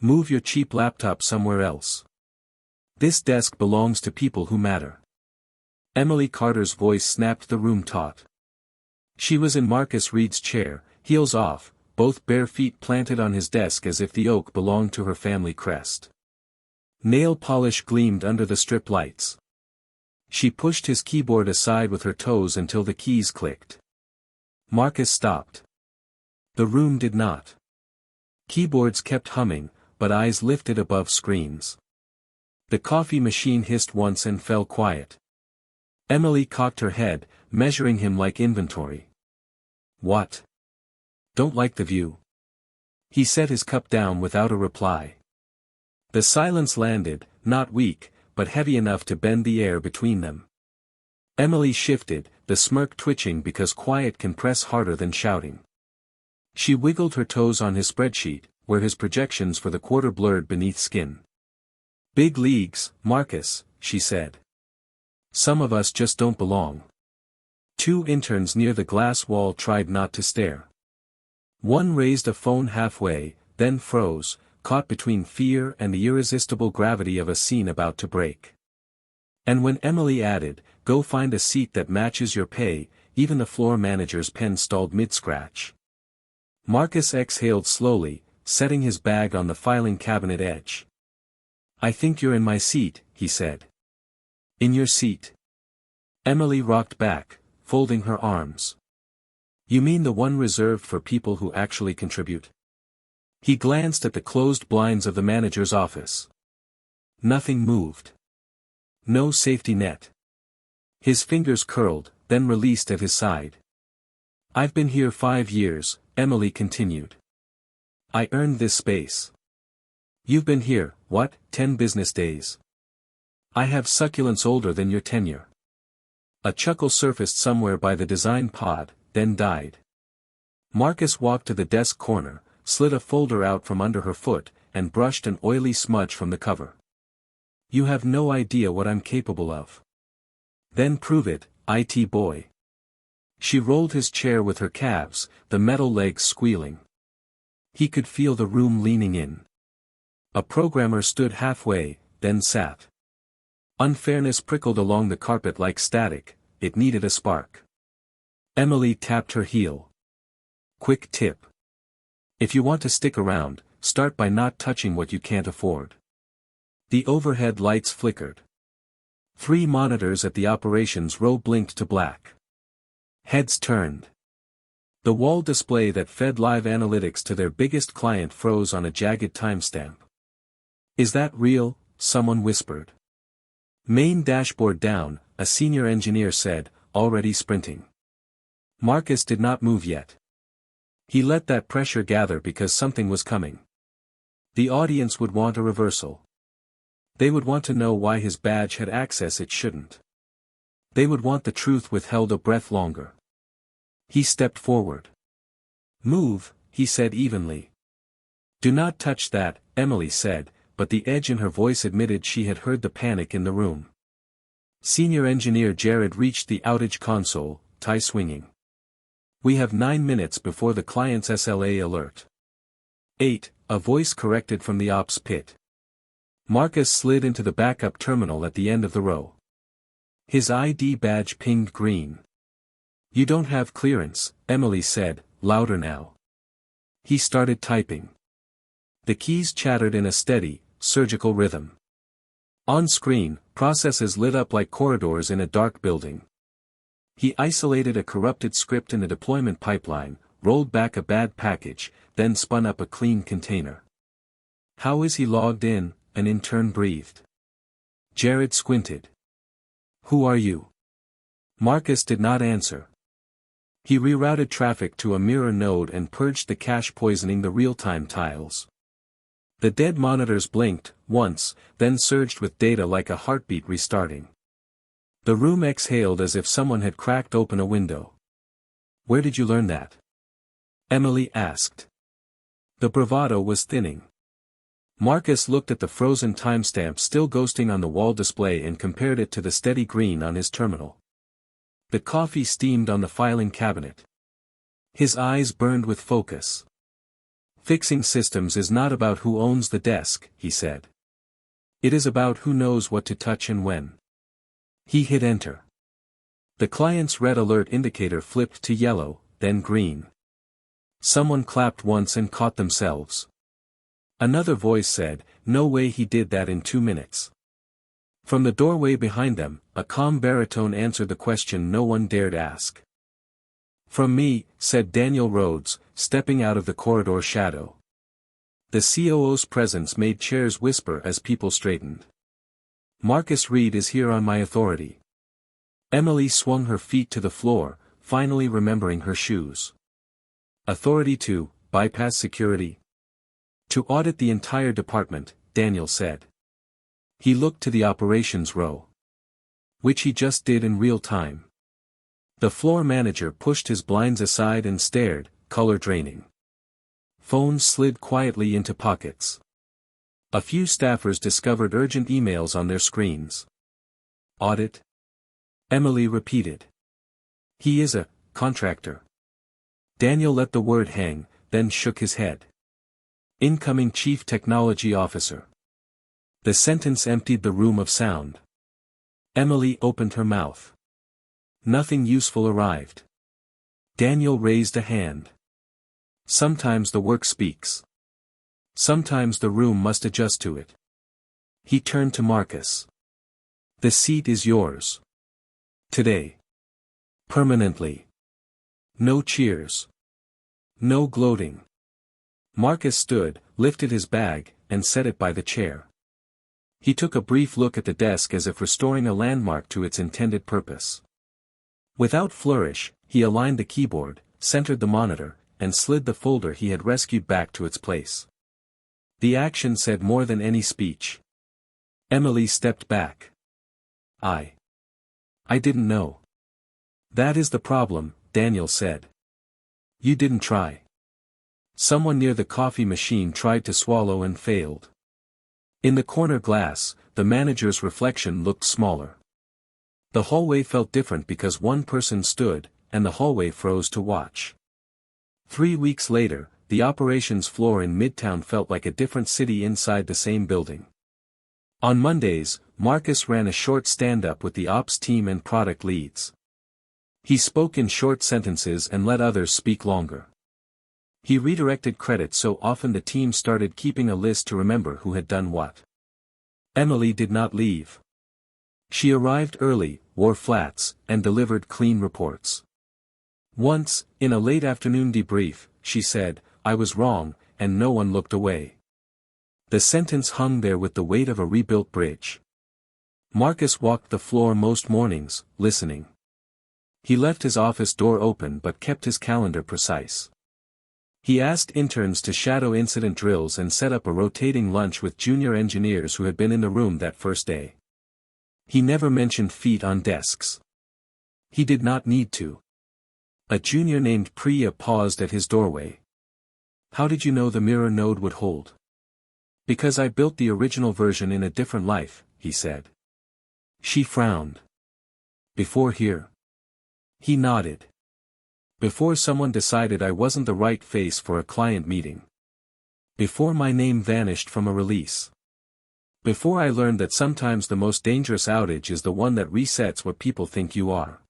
Move your cheap laptop somewhere else. This desk belongs to people who matter. Emily Carter's voice snapped the room taut. She was in Marcus Reed's chair, heels off, both bare feet planted on his desk as if the oak belonged to her family crest. Nail polish gleamed under the strip lights. She pushed his keyboard aside with her toes until the keys clicked. Marcus stopped. The room did not. Keyboards kept humming, but eyes lifted above screens. The coffee machine hissed once and fell quiet. Emily cocked her head, measuring him like inventory. What? Don't like the view? He set his cup down without a reply. The silence landed, not weak, but heavy enough to bend the air between them. Emily shifted, the smirk twitching because quiet can press harder than shouting. She wiggled her toes on his spreadsheet, where his projections for the quarter blurred beneath skin. Big leagues, Marcus, she said. Some of us just don't belong. Two interns near the glass wall tried not to stare. One raised a phone halfway, then froze, caught between fear and the irresistible gravity of a scene about to break. And when Emily added, "Go find a seat that matches your pay," even the floor manager's pen stalled mid-scratch. Marcus exhaled slowly, setting his bag on the filing cabinet edge. "I think you're in my seat," he said. "In your seat?" Emily rocked back, folding her arms. "You mean the one reserved for people who actually contribute?" He glanced at the closed blinds of the manager's office. Nothing moved. No safety net. His fingers curled, then released at his side. "I've been here 5 years, Emily continued. "I earned this space. You've been here, what, 10 business days? I have succulents older than your tenure." A chuckle surfaced somewhere by the design pod, then died. Marcus walked to the desk corner, slid a folder out from under her foot, and brushed an oily smudge from the cover. "You have no idea what I'm capable of." "Then prove it, IT boy." She rolled his chair with her calves, the metal legs squealing. He could feel the room leaning in. A programmer stood halfway, then sat. Unfairness prickled along the carpet like static, it needed a spark. Emily tapped her heel. "Quick tip. If you want to stick around, start by not touching what you can't afford." The overhead lights flickered. 3 monitors at the operations row blinked to black. Heads turned. The wall display that fed live analytics to their biggest client froze on a jagged timestamp. "Is that real?" someone whispered. "Main dashboard down," a senior engineer said, already sprinting. Marcus did not move yet. He let that pressure gather because something was coming. The audience would want a reversal. They would want to know why his badge had access it shouldn't. They would want the truth withheld a breath longer. He stepped forward. "Move," he said evenly. "Do not touch that," Emily said, but the edge in her voice admitted she had heard the panic in the room. Senior engineer Jared reached the outage console, tie swinging. "We have 9 minutes before the client's SLA alert." 8, a voice corrected from the ops pit. Marcus slid into the backup terminal at the end of the row. His ID badge pinged green. "You don't have clearance," Emily said, louder now. He started typing. The keys chattered in a steady, surgical rhythm. On screen, processes lit up like corridors in a dark building. He isolated a corrupted script in a deployment pipeline, rolled back a bad package, then spun up a clean container. "How is he logged in?" an intern breathed. Jared squinted. "Who are you?" Marcus did not answer. He rerouted traffic to a mirror node and purged the cache poisoning the real-time tiles. The dead monitors blinked, once, then surged with data like a heartbeat restarting. The room exhaled as if someone had cracked open a window. "Where did you learn that?" Emily asked. The bravado was thinning. Marcus looked at the frozen timestamp still ghosting on the wall display and compared it to the steady green on his terminal. The coffee steamed on the filing cabinet. His eyes burned with focus. Fixing systems is not about who owns the desk, he said. It is about who knows what to touch and when. He hit enter. The client's red alert indicator flipped to yellow, then green. Someone clapped once and caught themselves. Another voice said, "No way, he did that in 2 minutes." From the doorway behind them, a calm baritone answered the question no one dared ask. "From me," said Daniel Rhodes, stepping out of the corridor shadow. The COO's presence made chairs whisper as people straightened. "Marcus Reed is here on my authority." Emily swung her feet to the floor, finally remembering her shoes. "Authority to bypass security?" "To audit the entire department," Daniel said. He looked to the operations row. Which he just did in real time. The floor manager pushed his blinds aside and stared, color draining. Phones slid quietly into pockets. A few staffers discovered urgent emails on their screens. "Audit?" Emily repeated. "He is a contractor." Daniel let the word hang, then shook his head. "Incoming Chief Technology Officer." The sentence emptied the room of sound. Emily opened her mouth. Nothing useful arrived. Daniel raised a hand. Sometimes the work speaks. Sometimes the room must adjust to it. He turned to Marcus. "The seat is yours. Today. Permanently. No cheers. No gloating." Marcus stood, lifted his bag, and set it by the chair. He took a brief look at the desk as if restoring a landmark to its intended purpose. Without flourish, he aligned the keyboard, centered the monitor, and slid the folder he had rescued back to its place. The action said more than any speech. Emily stepped back. I didn't know." "That is the problem," Daniel said. "You didn't try." Someone near the coffee machine tried to swallow and failed. In the corner glass, the manager's reflection looked smaller. The hallway felt different because one person stood, and the hallway froze to watch. 3 weeks later, the operations floor in Midtown felt like a different city inside the same building. On Mondays, Marcus ran a short stand-up with the ops team and product leads. He spoke in short sentences and let others speak longer. He redirected credit so often the team started keeping a list to remember who had done what. Emily did not leave. She arrived early, wore flats, and delivered clean reports. Once, in a late afternoon debrief, she said, "I was wrong," and no one looked away. The sentence hung there with the weight of a rebuilt bridge. Marcus walked the floor most mornings, listening. He left his office door open but kept his calendar precise. He asked interns to shadow incident drills and set up a rotating lunch with junior engineers who had been in the room that first day. He never mentioned feet on desks. He did not need to. A junior named Priya paused at his doorway. "How did you know the mirror node would hold?" "Because I built the original version in a different life," he said. She frowned. "Before here?" He nodded. "Before someone decided I wasn't the right face for a client meeting. Before my name vanished from a release. Before I learned that sometimes the most dangerous outage is the one that resets what people think you are."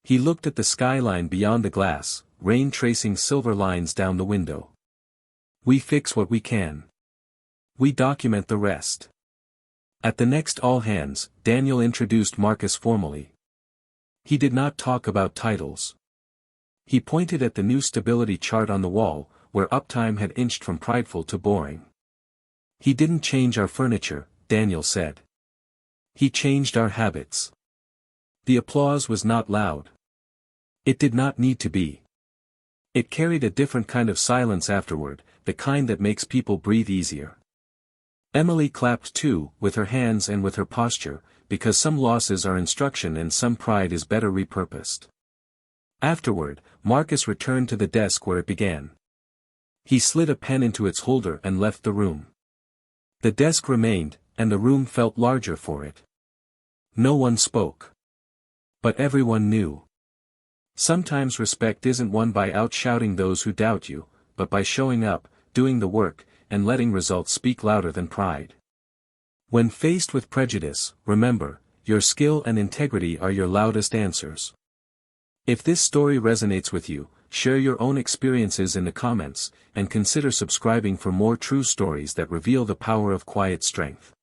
He looked at the skyline beyond the glass, rain tracing silver lines down the window. "We fix what we can. We document the rest." At the next all-hands, Daniel introduced Marcus formally. He did not talk about titles. He pointed at the new stability chart on the wall, where uptime had inched from prideful to boring. "He didn't change our furniture," Daniel said. "He changed our habits." The applause was not loud. It did not need to be. It carried a different kind of silence afterward, the kind that makes people breathe easier. Emily clapped too, with her hands and with her posture, because some losses are instruction and some pride is better repurposed. Afterward, Marcus returned to the desk where it began. He slid a pen into its holder and left the room. The desk remained, and the room felt larger for it. No one spoke. But everyone knew. Sometimes respect isn't won by outshouting those who doubt you, but by showing up, doing the work, and letting results speak louder than pride. When faced with prejudice, remember, your skill and integrity are your loudest answers. If this story resonates with you, share your own experiences in the comments, and consider subscribing for more true stories that reveal the power of quiet strength.